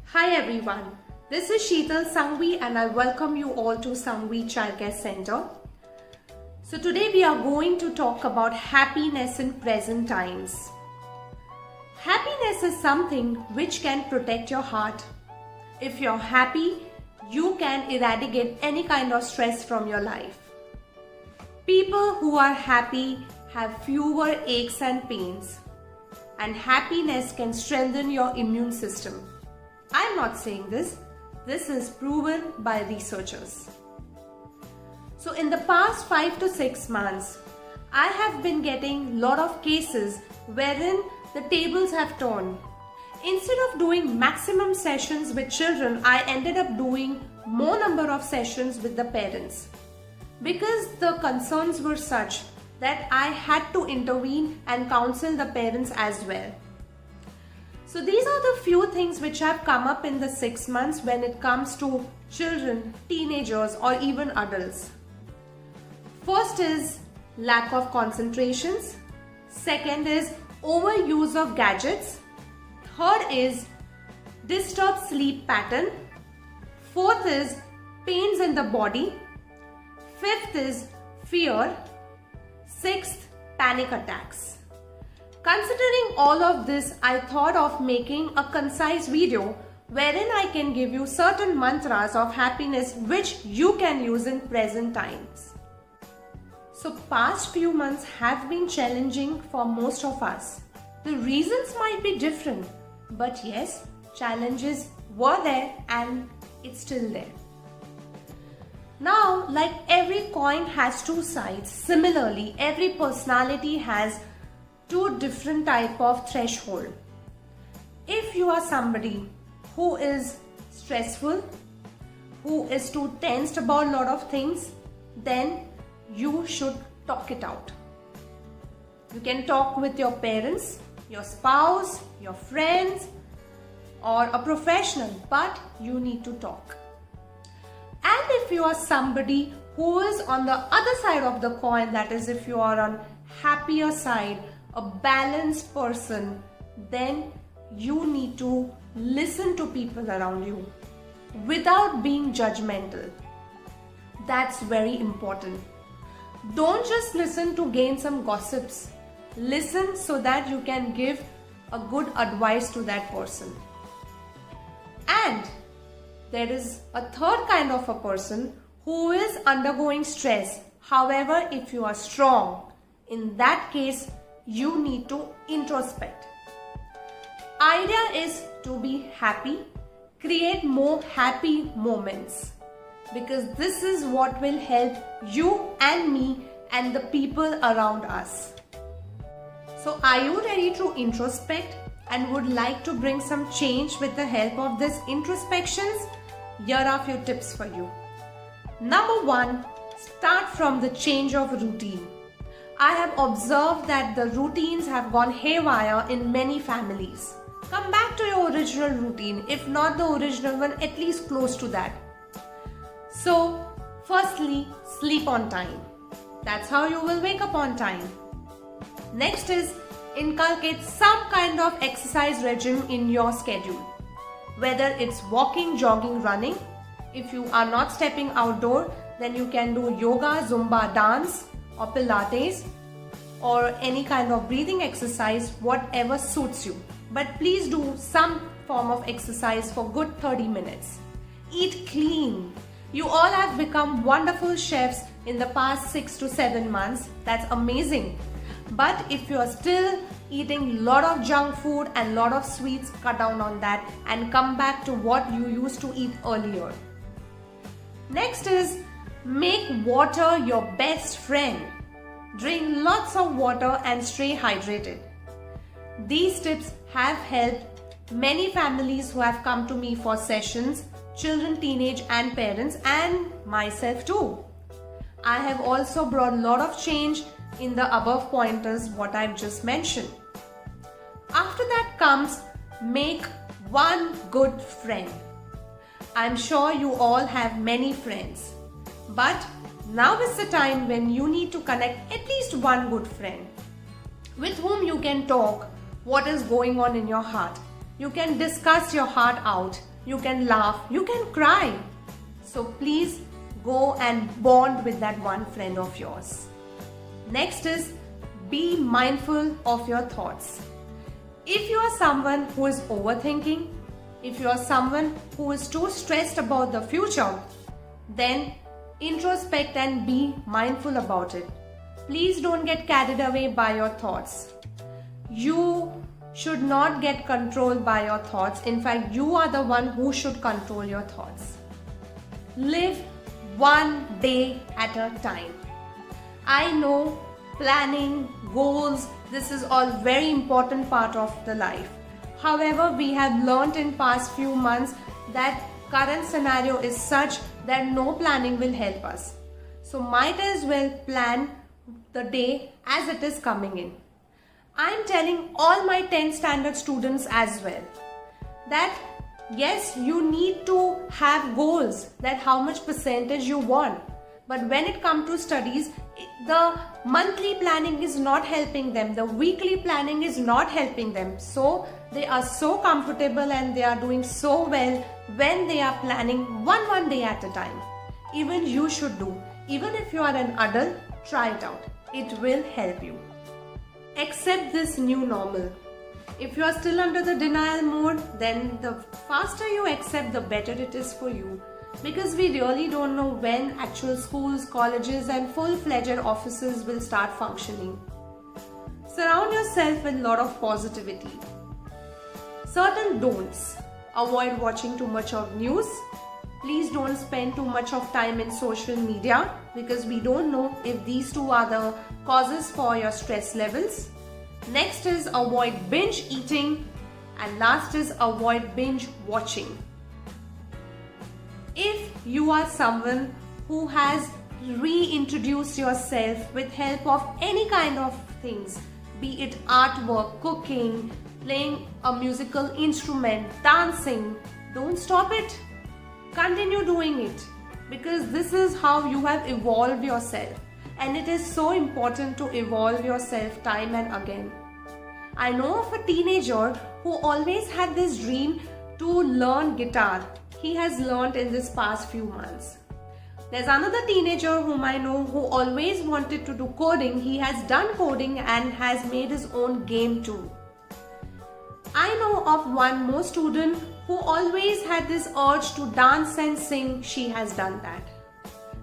Hi everyone, this is Sheetal Sangvi and I welcome you all to Sangvi Childcare Center. So today we are going to talk about happiness in present times. Happiness is something which can protect your heart. If you're happy, you can eradicate any kind of stress from your life. People who are happy have fewer aches and pains, and happiness can strengthen your immune system. I'm not saying this is proven by researchers. So in the past 5 to 6 months, I have been getting lot of cases wherein the tables have turned. Instead of doing maximum sessions with children, I ended up doing more number of sessions with the parents because the concerns were such that I had to intervene and counsel the parents as well. So these are the few things which have come up in the 6 months when it comes to children, teenagers or even adults. First is lack of concentrations. Second is overuse of gadgets. Third is disturbed sleep pattern. Fourth is pains in the body. Fifth is fear. Sixth, panic attacks. Considering all of this, I thought of making a concise video wherein I can give you certain mantras of happiness which you can use in present times. So past few months have been challenging for most of us. The reasons might be different, but yes, challenges were there and it's still there. Now, like every coin has two sides, similarly, every personality has two different type of threshold. If you are somebody who is stressful, who is too tensed about a lot of things, then you should talk it out. You can talk with your parents, your spouse, your friends, or a professional, but you need to talk. And if you are somebody who is on the other side of the coin, that is if you are on happier side, a balanced person, then you need to listen to people around you without being judgmental. That's very important. Don't just listen to gain some gossips. Listen so that you can give a good advice to that person. And there is a third kind of a person who is undergoing stress. However, if you are strong, in that case, you need to introspect. Idea is to be happy, create more happy moments, because this is what will help you and me and the people around us. So are you ready to introspect and would like to bring some change with the help of this introspections? Here are a few tips for you. Number 1, start from the change of routine. I have observed that the routines have gone haywire in many families. Come back to your original routine, if not the original one, at least close to that. So, firstly, sleep on time. That's how you will wake up on time. Next is inculcate some kind of exercise regime in your schedule. Whether it's walking, jogging, running. If you are not stepping outdoor, then you can do yoga, Zumba dance, or Pilates, or any kind of breathing exercise, whatever suits you. But please do some form of exercise for good 30 minutes. Eat clean. You all have become wonderful chefs in the past 6 to 7 months. That's amazing. But if you are still eating lot of junk food and lot of sweets, cut down on that and come back to what you used to eat earlier. Next is make water your best friend. Drink lots of water and stay hydrated. These tips have helped many families who have come to me for sessions, children, teenage and parents, and myself too. I have also brought a lot of change in the above pointers what I've just mentioned. After that comes make one good friend. I'm sure you all have many friends, but now is the time when you need to connect at least one good friend with whom you can talk what is going on in your heart. You can discuss your heart out you can laugh, you can cry. So please go and bond with that one friend of yours. Next is be mindful of your thoughts. If you are someone who is overthinking, if you are someone who is too stressed about the future, then introspect and be mindful about it. Please don't get carried away by your thoughts. You should not get controlled by your thoughts. In fact, you are the one who should control your thoughts. Live one day at a time. I know planning, goals, this is all very important part of the life. However, we have learnt in past few months that current scenario is such that no planning will help us. So might as well plan the day as it is coming in. I am telling all my 10th standard students as well that yes, you need to have goals, that how much percentage you want. But when it comes to studies, the monthly planning is not helping them. The weekly planning is not helping them. So they are so comfortable and they are doing so well when they are planning one day at a time. Even you should do. Even if you are an adult, try it out. It will help you. Accept this new normal. If you are still under the denial mode, then the faster you accept, the better it is for you. Because we really don't know when actual schools, colleges and full-fledged offices will start functioning. Surround yourself with a lot of positivity. Certain don'ts. Avoid watching too much of news. Please don't spend too much of time in social media because we don't know if these two are the causes for your stress levels. Next is avoid binge eating, and last is avoid binge watching. If you are someone who has reintroduced yourself with help of any kind of things, be it artwork, cooking, playing a musical instrument, dancing, don't stop it. Continue doing it because this is how you have evolved yourself, and it is so important to evolve yourself time and again. I know of a teenager who always had this dream to learn guitar. He has learned in this past few months. There's another teenager whom I know who always wanted to do coding. He has done coding and has made his own game too. I know of one more student who always had this urge to dance and sing. She has done that.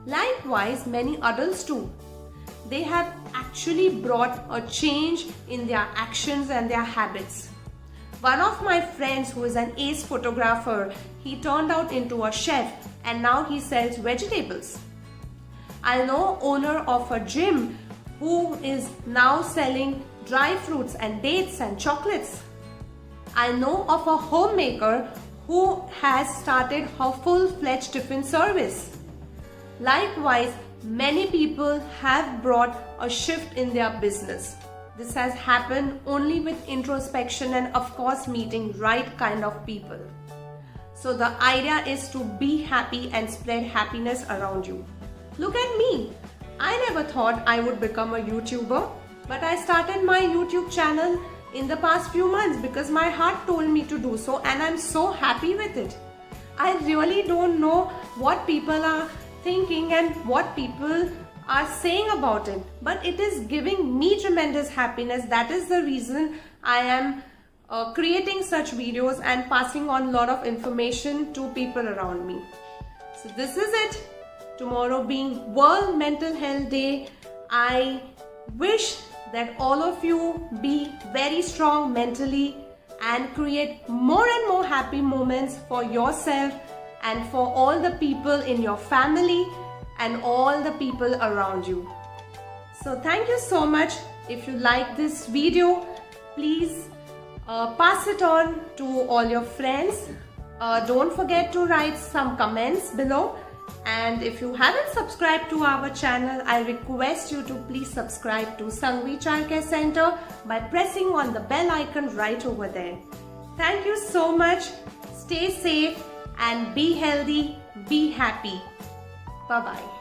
Likewise, many adults too. They have actually brought a change in their actions and their habits. One of my friends who is an ace photographer, he turned out into a chef and now he sells vegetables. I know owner of a gym who is now selling dry fruits and dates and chocolates. I know of a homemaker who has started her full-fledged tiffin service. Likewise, many people have brought a shift in their business. This has happened only with introspection and of course meeting right kind of people. So the idea is to be happy and spread happiness around you. Look at me. I never thought I would become a YouTuber, but I started my YouTube channel in the past few months because my heart told me to do so, and I'm so happy with it. I really don't know what people are thinking and what people are saying about it, but it is giving me tremendous happiness. That is the reason I am creating such videos and passing on a lot of information to people around me. So this is it. Tomorrow being World Mental Health Day, I wish that all of you be very strong mentally and create more and more happy moments for yourself and for all the people in your family and all the people around you. So thank you so much. If you like this video, please pass it on to all your friends. Don't forget to write some comments below. And if you haven't subscribed to our channel, I request you to please subscribe to Sangvi Childcare Center by pressing on the bell icon right over there. Thank you so much. Stay safe and be healthy, be happy. Bye-bye.